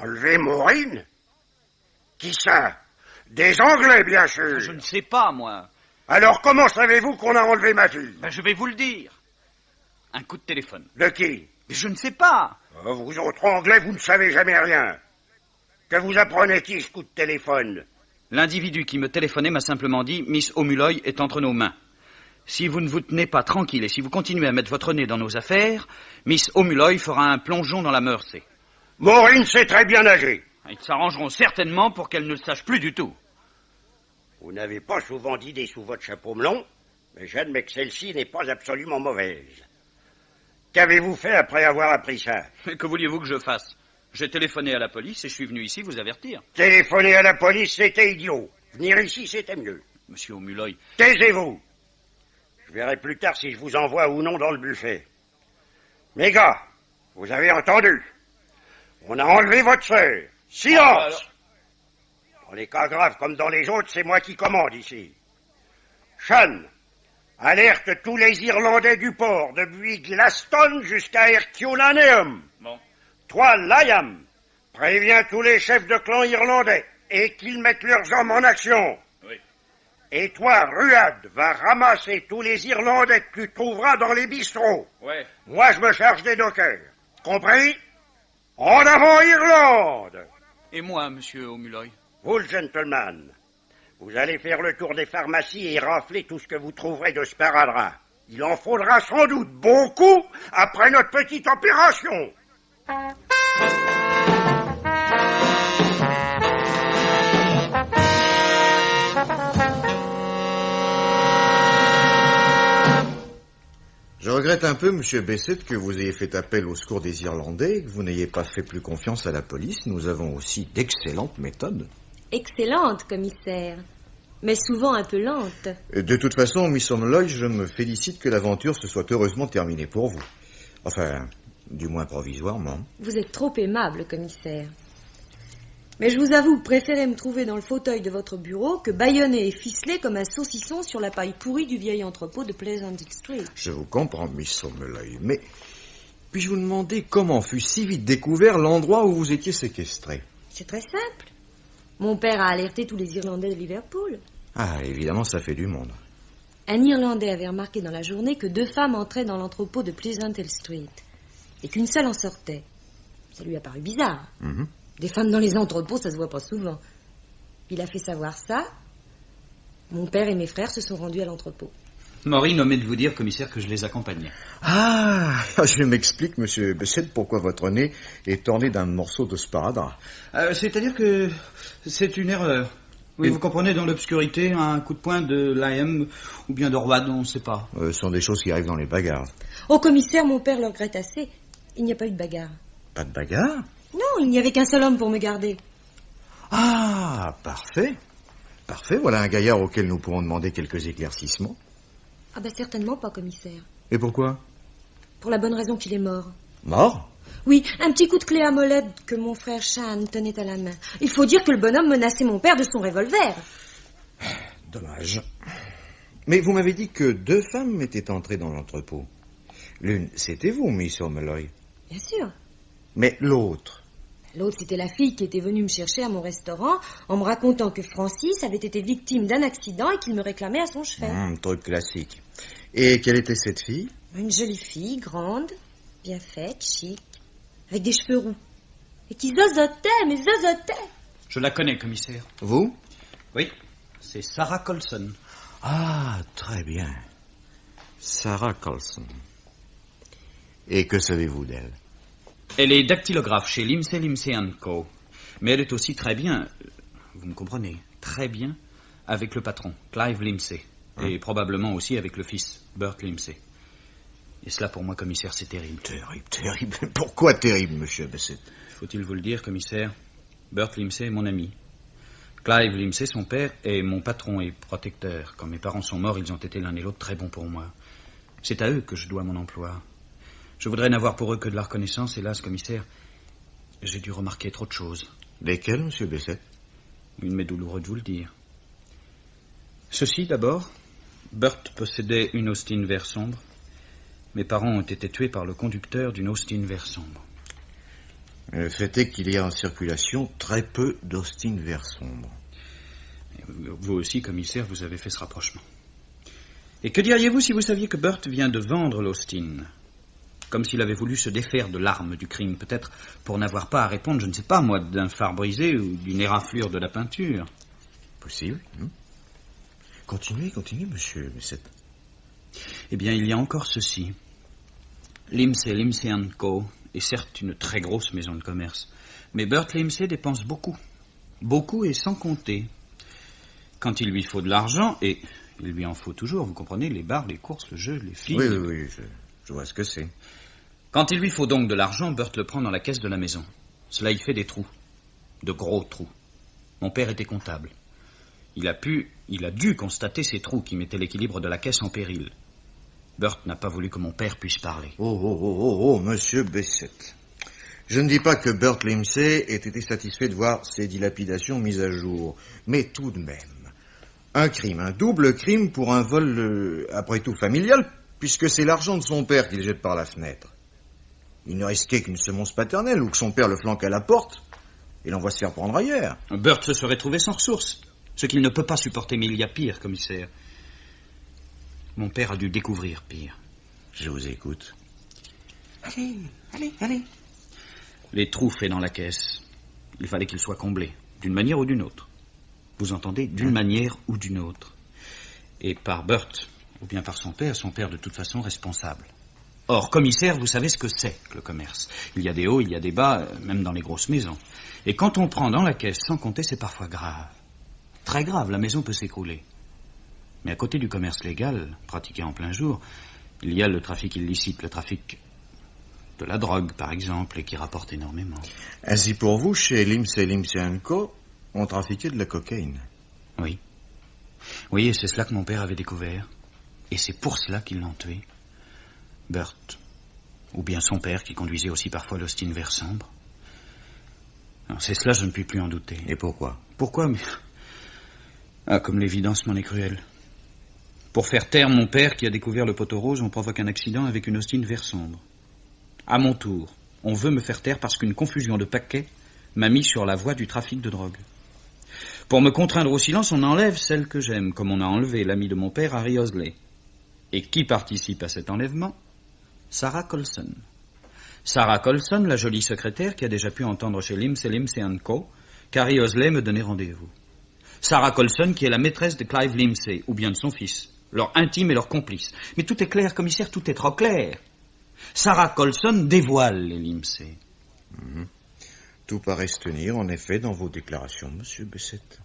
Speaker 6: Enlevé Maureen? Qui ça? Des Anglais, bien sûr.
Speaker 4: Je ne sais pas, moi.
Speaker 6: Alors comment savez-vous qu'on a enlevé ma fille?
Speaker 4: Je vais vous le dire. Un coup de téléphone.
Speaker 6: De qui?
Speaker 4: Je ne sais pas.
Speaker 6: Oh, vous autres Anglais, vous ne savez jamais rien. Que vous apprenez qui, ce coup de téléphone?
Speaker 4: L'individu qui me téléphonait m'a simplement dit « Miss O'Mulloy est entre nos mains. Si vous ne vous tenez pas tranquille et si vous continuez à mettre votre nez dans nos affaires, Miss O'Mulloy fera un plongeon dans la Mersey. »
Speaker 6: Maureen sait très bien nager.
Speaker 4: Ils s'arrangeront certainement pour qu'elle ne le sache plus du tout.
Speaker 6: Vous n'avez pas souvent d'idées sous votre chapeau melon, mais j'admets que celle-ci n'est pas absolument mauvaise. Qu'avez-vous fait après avoir appris ça?
Speaker 4: Que vouliez-vous que je fasse? J'ai téléphoné à la police et je suis venu ici vous avertir.
Speaker 6: Téléphoner à la police, c'était idiot. Venir ici, c'était mieux.
Speaker 4: Monsieur O'Mulloy.
Speaker 6: Taisez-vous. Je verrai plus tard si je vous envoie ou non dans le buffet. Mes gars, vous avez entendu? On a enlevé votre sœur. Silence! Dans les cas graves comme dans les autres, c'est moi qui commande ici. Sean, alerte tous les Irlandais du port, depuis Glaston jusqu'à Herculaneum.
Speaker 4: Bon.
Speaker 6: Toi, Liam, préviens tous les chefs de clan irlandais et qu'ils mettent leurs hommes en action.
Speaker 4: Oui.
Speaker 6: Et toi, Ruad, va ramasser tous les Irlandais que tu trouveras dans les bistrots.
Speaker 4: Ouais.
Speaker 6: Moi, je me charge des dockers. Compris? En avant, Irlande!
Speaker 4: Et moi, monsieur O'Mulloy?
Speaker 6: Vous, le gentleman, vous allez faire le tour des pharmacies et rafler tout ce que vous trouverez de sparadrap. Il en faudra sans doute beaucoup après notre petite opération.
Speaker 7: Je regrette un peu, monsieur Bessette, que vous ayez fait appel au secours des Irlandais et que vous n'ayez pas fait plus confiance à la police. Nous avons aussi d'excellentes méthodes.
Speaker 10: Excellente, commissaire. Mais souvent un peu lente.
Speaker 7: De toute façon, Miss O'Mulloy, je me félicite que l'aventure se soit heureusement terminée pour vous. Enfin, du moins provisoirement.
Speaker 10: Vous êtes trop aimable, commissaire. Mais je vous avoue préférer me trouver dans le fauteuil de votre bureau que bâillonné et ficelé comme un saucisson sur la paille pourrie du vieil entrepôt de Pleasant Street.
Speaker 7: Je vous comprends, Miss O'Mulloy, mais puis-je vous demander comment fut si vite découvert l'endroit où vous étiez séquestré?
Speaker 10: C'est très simple. Mon père a alerté tous les Irlandais de Liverpool.
Speaker 7: Ah, évidemment, ça fait du monde.
Speaker 10: Un Irlandais avait remarqué dans la journée que 2 femmes entraient dans l'entrepôt de Pleasant Street et qu'une seule en sortait. Ça lui a paru bizarre.
Speaker 7: Mm-hmm.
Speaker 10: Des femmes dans les entrepôts, ça se voit pas souvent. Il a fait savoir ça. Mon père et mes frères se sont rendus à l'entrepôt.
Speaker 4: Maureen omet de vous dire, commissaire, que je les accompagnais.
Speaker 7: Ah, je m'explique, monsieur Bessette, pourquoi votre nez est orné d'un morceau de sparadrap.
Speaker 4: C'est-à-dire que c'est une erreur. Oui, vous comprenez, dans l'obscurité, un coup de poing de Liam ou bien de Ruad, on ne sait pas.
Speaker 7: Ce sont des choses qui arrivent dans les bagarres.
Speaker 10: Oh, commissaire, mon père le regrette assez. Il n'y a pas eu de bagarre.
Speaker 7: Pas de bagarre?
Speaker 10: Non, il n'y avait qu'un seul homme pour me garder.
Speaker 7: Ah, parfait. Parfait, voilà un gaillard auquel nous pourrons demander quelques éclaircissements.
Speaker 10: Ah ben certainement pas, commissaire.
Speaker 7: Et pourquoi?
Speaker 10: Pour la bonne raison qu'il est mort.
Speaker 7: Mort?
Speaker 10: Oui, un petit coup de clé à molette que mon frère Sean tenait à la main. Il faut dire que le bonhomme menaçait mon père de son revolver.
Speaker 7: Dommage. Mais vous m'avez dit que 2 femmes étaient entrées dans l'entrepôt. L'une, c'était vous, Miss O'Mulloy.
Speaker 10: Bien sûr.
Speaker 7: Mais l'autre?
Speaker 10: L'autre, c'était la fille qui était venue me chercher à mon restaurant en me racontant que Francis avait été victime d'un accident et qu'il me réclamait à son chevet.
Speaker 7: Truc classique. Et quelle était cette fille?
Speaker 10: Une jolie fille, grande, bien faite, chic, avec des cheveux roux. Et qui zozotait, mais zozotait.
Speaker 4: Je la connais, commissaire.
Speaker 7: Vous?
Speaker 4: Oui, c'est Sarah Colson.
Speaker 7: Ah, très bien. Sarah Colson. Et que savez-vous d'elle?
Speaker 4: Elle est dactylographe chez Limsey Co. Mais elle est aussi très bien, vous me comprenez, très bien avec le patron, Clive Limsey. Et probablement aussi avec le fils, Burt Limsey. Et cela, pour moi, commissaire, c'est terrible.
Speaker 7: Terrible. Pourquoi terrible, monsieur Bessette?
Speaker 4: Faut-il vous le dire, commissaire? Burt Limsey est mon ami. Clive Limsey, son père, est mon patron et protecteur. Quand mes parents sont morts, ils ont été l'un et l'autre très bons pour moi. C'est à eux que je dois mon emploi. Je voudrais n'avoir pour eux que de la reconnaissance. Hélas, commissaire, j'ai dû remarquer trop de choses.
Speaker 7: Lesquelles, monsieur Bessette?
Speaker 4: Il m'est douloureux de vous le dire. Ceci, d'abord. Burt possédait une Austin vert sombre. Mes parents ont été tués par le conducteur d'une Austin vert sombre.
Speaker 7: Le fait est qu'il y a en circulation très peu d'Austin vert sombre.
Speaker 4: Vous aussi, commissaire, vous avez fait ce rapprochement. Et que diriez-vous si vous saviez que Burt vient de vendre l'Austin? Comme s'il avait voulu se défaire de l'arme du crime, peut-être pour n'avoir pas à répondre, je ne sais pas, moi, d'un phare brisé ou d'une éraflure de la peinture.
Speaker 7: Possible. Continuez, monsieur Bessette.
Speaker 4: Eh bien, il y a encore ceci. Limsey & Co. est certes une très grosse maison de commerce, mais Burt Limsey dépense beaucoup. Beaucoup et sans compter. Quand il lui faut de l'argent, et il lui en faut toujours, vous comprenez, les bars, les courses, le jeu, les filles...
Speaker 7: Oui, je vois ce que c'est.
Speaker 4: Quand il lui faut donc de l'argent, Burt le prend dans la caisse de la maison. Cela y fait des trous. De gros trous. Mon père était comptable. Il a dû constater ces trous qui mettaient l'équilibre de la caisse en péril. Burt n'a pas voulu que mon père puisse parler.
Speaker 7: Oh, monsieur Bessette. Je ne dis pas que Burt Limsey ait été satisfait de voir ses dilapidations mises à jour, mais tout de même, un double crime pour un vol, après tout, familial, puisque c'est l'argent de son père qu'il jette par la fenêtre. Il ne risquait qu'une semonce paternelle ou que son père le flanque à la porte et l'envoie se faire prendre ailleurs.
Speaker 4: Burt se serait trouvé sans ressources, ce qu'il ne peut pas supporter, mais il y a pire, commissaire. Mon père a dû découvrir pire.
Speaker 7: Je vous écoute.
Speaker 4: Allez. Les trous faits dans la caisse, il fallait qu'ils soient comblés, d'une manière ou d'une autre. Vous entendez? D'une manière ou d'une autre. Et par Burt, ou bien par son père de toute façon responsable. Or, commissaire, vous savez ce que c'est que le commerce. Il y a des hauts, il y a des bas, même dans les grosses maisons. Et quand on prend dans la caisse sans compter, c'est parfois grave. Très grave, la maison peut s'écrouler. Mais à côté du commerce légal, pratiqué en plein jour, il y a le trafic illicite, le trafic de la drogue, par exemple, et qui rapporte énormément.
Speaker 7: Ainsi pour vous, chez Limsey & Co., on trafiquait de la cocaïne.
Speaker 4: Oui. Oui, et c'est cela que mon père avait découvert. Et c'est pour cela qu'ils l'ont tué. Burt. Ou bien son père, qui conduisait aussi parfois l'Austin vert sombre. Alors, c'est cela, je ne puis plus en douter.
Speaker 7: Et pourquoi?
Speaker 4: Pourquoi, mais... comme l'évidence m'en est cruelle. Pour faire taire mon père qui a découvert le poteau rose, on provoque un accident avec une Austin vert sombre. À mon tour, on veut me faire taire parce qu'une confusion de paquets m'a mis sur la voie du trafic de drogue. Pour me contraindre au silence, on enlève celle que j'aime, comme on a enlevé l'ami de mon père, Harry Osley. Et qui participe à cet enlèvement? Sarah Colson. Sarah Colson, la jolie secrétaire qui a déjà pu entendre chez Limsey & Co. qu'Harry Osley me donnait rendez-vous. Sarah Colson qui est la maîtresse de Clive Limsey, ou bien de son fils, leur intime et leur complice. Mais tout est clair, commissaire, tout est trop clair. Sarah Colson dévoile les Limsey.
Speaker 7: Tout paraît se tenir, en effet, dans vos déclarations, monsieur Bessette.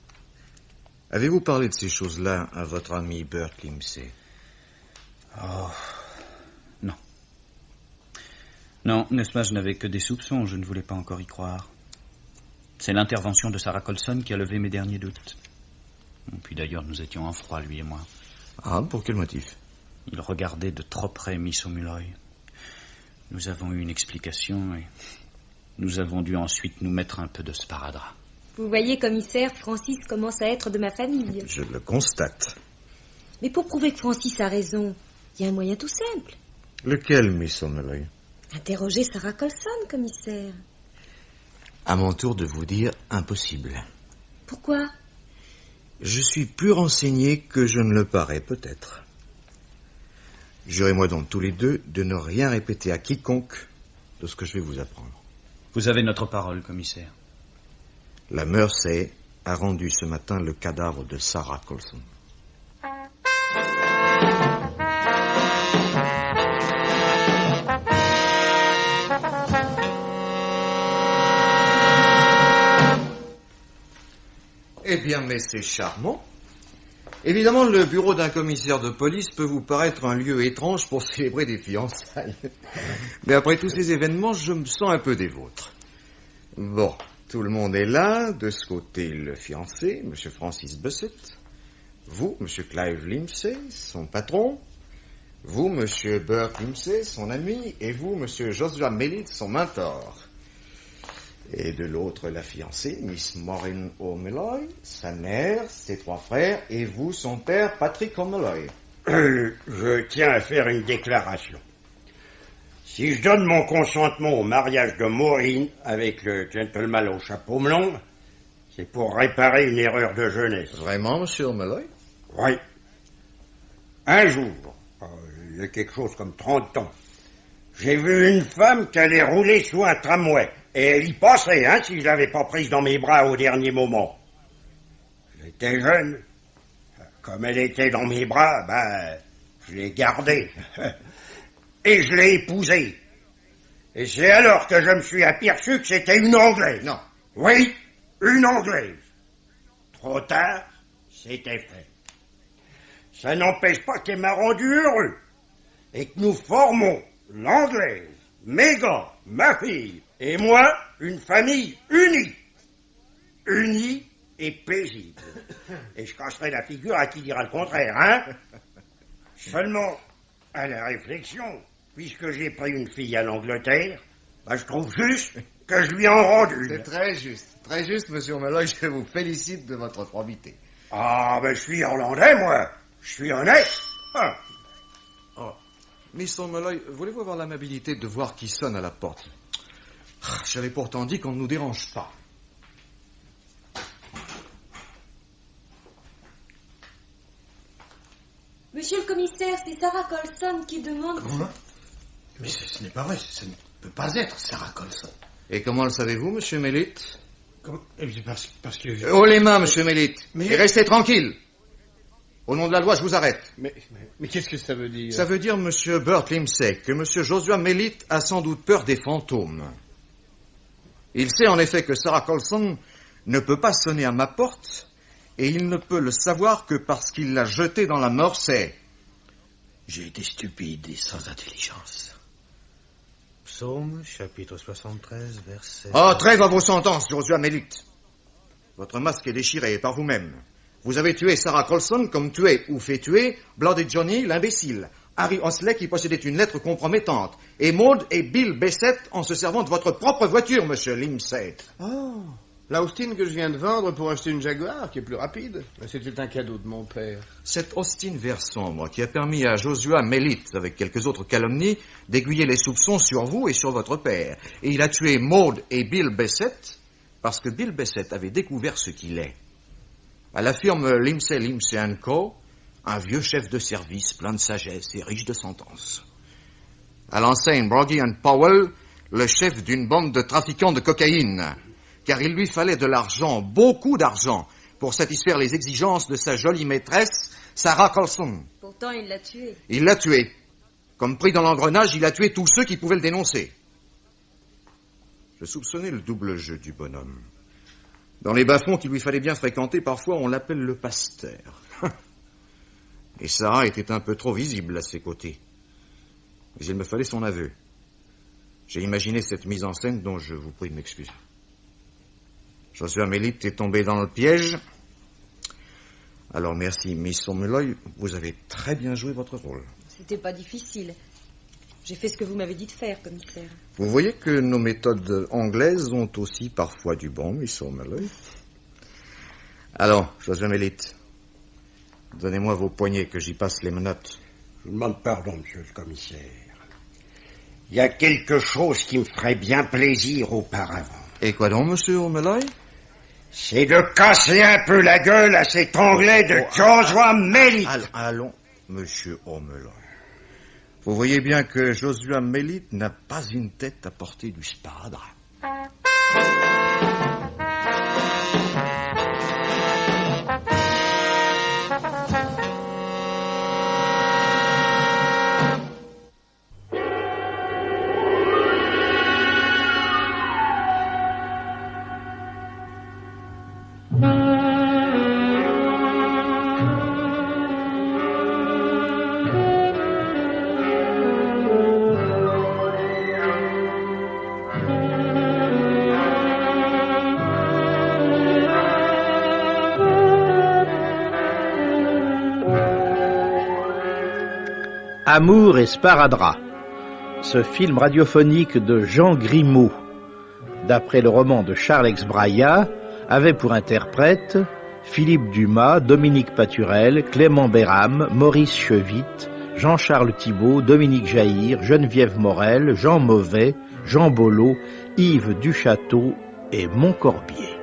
Speaker 7: Avez-vous parlé de ces choses-là à votre ami Burt Limsey?
Speaker 4: Oh, non. Non, n'est-ce pas, je n'avais que des soupçons, je ne voulais pas encore y croire. C'est l'intervention de Sarah Colson qui a levé mes derniers doutes. Puis d'ailleurs, nous étions en froid, lui et moi.
Speaker 7: Ah, pour quel motif?
Speaker 4: Il regardait de trop près Miss O'Mulloy. Nous avons eu une explication et nous avons dû ensuite nous mettre un peu de sparadrap.
Speaker 8: Vous voyez, commissaire, Francis commence à être de ma famille.
Speaker 7: Je le constate.
Speaker 8: Mais pour prouver que Francis a raison, il y a un moyen tout simple.
Speaker 7: Lequel, Miss O'Mulloy?
Speaker 8: Interroger Sarah Colson, commissaire.
Speaker 7: À mon tour de vous dire impossible.
Speaker 8: Pourquoi?
Speaker 7: Je suis plus renseigné que je ne le parais, peut-être. Jurez-moi donc tous les deux de ne rien répéter à quiconque de ce que je vais vous apprendre.
Speaker 4: Vous avez notre parole, commissaire.
Speaker 7: La Mersey a rendu ce matin le cadavre de Sarah Colson. Eh bien, mais c'est charmant. Évidemment, le bureau d'un commissaire de police peut vous paraître un lieu étrange pour célébrer des fiançailles. Mais après tous ces événements, je me sens un peu des vôtres. Bon, tout le monde est là. De ce côté, le fiancé, M. Francis Bussett. Vous, M. Clive Limsey, son patron. Vous, M. Burt Limsey, son ami. Et vous, M. Joshua Mellett, son mentor. Et de l'autre, la fiancée, Miss Maureen O'Mulloy, sa mère, ses 3 frères, et vous, son père, Patrick O'Mulloy.
Speaker 13: Je tiens à faire une déclaration. Si je donne mon consentement au mariage de Maureen avec le gentleman au chapeau melon, c'est pour réparer une erreur de jeunesse.
Speaker 7: Vraiment, monsieur O'Mulloy?
Speaker 13: Oui. Un jour, il y a quelque chose comme 30 ans, j'ai vu une femme qui allait rouler sous un tramway. Et elle y passerait, si je l'avais pas prise dans mes bras au dernier moment. J'étais jeune. Comme elle était dans mes bras, je l'ai gardée. Et je l'ai épousée. Et c'est alors que je me suis aperçu que c'était une Anglaise.
Speaker 7: Non.
Speaker 13: Oui, une Anglaise. Trop tard, c'était fait. Ça n'empêche pas qu'elle m'a rendu heureux. Et que nous formons l'Anglaise, mes gars, ma fille, et moi, une famille unie. Unie et paisible. Et je casserai la figure à qui dira le contraire, Seulement, à la réflexion, puisque j'ai pris une fille à l'Angleterre, je trouve juste que je lui en rende une.
Speaker 7: C'est très juste, monsieur O'Mulloy, je vous félicite de votre probité.
Speaker 13: Ah, je suis irlandais, moi. Je suis honnête.
Speaker 7: Oh, Miss O'Mulloy, voulez-vous avoir l'amabilité de voir qui sonne à la porte? J'avais pourtant dit qu'on ne nous dérange pas.
Speaker 10: Monsieur le commissaire, c'est Sarah Colson qui demande...
Speaker 5: Comment? Mais ce n'est pas vrai, ça ne peut pas être Sarah Colson.
Speaker 7: Et comment le savez-vous, monsieur Mellett?
Speaker 5: Eh bien, parce que...
Speaker 7: Haut les mains, monsieur Mellett.
Speaker 5: Mais...
Speaker 7: Et restez tranquille. Au nom de la loi, je vous arrête.
Speaker 3: Mais qu'est-ce que ça veut dire?
Speaker 7: Ça veut dire, monsieur Burt Limsey, que monsieur Joshua Mellett a sans doute peur des fantômes. Il sait en effet que Sarah Colson ne peut pas sonner à ma porte, et il ne peut le savoir que parce qu'il l'a jetée dans la Mersey.
Speaker 5: J'ai été stupide et sans intelligence. Psaume, chapitre 73, verset...
Speaker 7: Oh, trêve à vos sentences, Joshua Mellett. Votre masque est déchiré par vous-même. Vous avez tué Sarah Colson comme tué ou fait tuer Bloody Johnny, l'imbécile, Harry Osley qui possédait une lettre compromettante, et Maud et Bill Bessett en se servant de votre propre voiture, monsieur Limsey.
Speaker 3: Oh, la Austin que je viens de vendre pour acheter une Jaguar, qui est plus rapide. C'était un cadeau de mon père.
Speaker 7: Cette Austin vert sombre qui a permis à Joshua Mellett, avec quelques autres calomnies, d'aiguiller les soupçons sur vous et sur votre père. Et il a tué Maud et Bill Bessett parce que Bill Bessett avait découvert ce qu'il est. À la firme Limsey Co., un vieux chef de service plein de sagesse et riche de sentences. À l'enseigne Broggie & Powell, le chef d'une bande de trafiquants de cocaïne, car il lui fallait de l'argent, beaucoup d'argent, pour satisfaire les exigences de sa jolie maîtresse, Sarah Colson.
Speaker 10: Pourtant, il l'a tué.
Speaker 7: Il l'a tué. Comme pris dans l'engrenage, il a tué tous ceux qui pouvaient le dénoncer. Je soupçonnais le double jeu du bonhomme. Dans les bas-fonds qu'il lui fallait bien fréquenter, parfois on l'appelle le pasteur. Et Sarah était un peu trop visible à ses côtés. Mais il me fallait son aveu. J'ai imaginé cette mise en scène dont je vous prie de m'excuser. Joshua Mellett est tombé dans le piège. Alors merci, Miss O'Mulloy, vous avez très bien joué votre rôle.
Speaker 10: C'était pas difficile. J'ai fait ce que vous m'avez dit de faire, commissaire.
Speaker 7: Vous voyez que nos méthodes anglaises ont aussi parfois du bon, Miss O'Mulloy. Alors, Joshua Mellett, donnez-moi vos poignets que j'y passe les menottes.
Speaker 13: Je vous demande pardon, monsieur le commissaire. Il y a quelque chose qui me ferait bien plaisir auparavant.
Speaker 7: Et quoi donc, monsieur O'Mulloy?
Speaker 13: C'est de casser un peu la gueule à cet Anglais de Joshua Mellett.
Speaker 7: Allons, monsieur O'Mulloy. Vous voyez bien que Joshua Mellett n'a pas une tête à portée du sparadrap.
Speaker 14: Amour et sparadrap. Ce film radiophonique de Jean Grimaud, d'après le roman de Charles-X Braillat, avait pour interprètes Philippe Dumas, Dominique Paturel, Clément Béram, Maurice Chevitte, Jean-Charles Thibault, Dominique Jaïr, Geneviève Morel, Jean Mauvais, Jean Bollot, Yves Duchâteau et Montcorbier.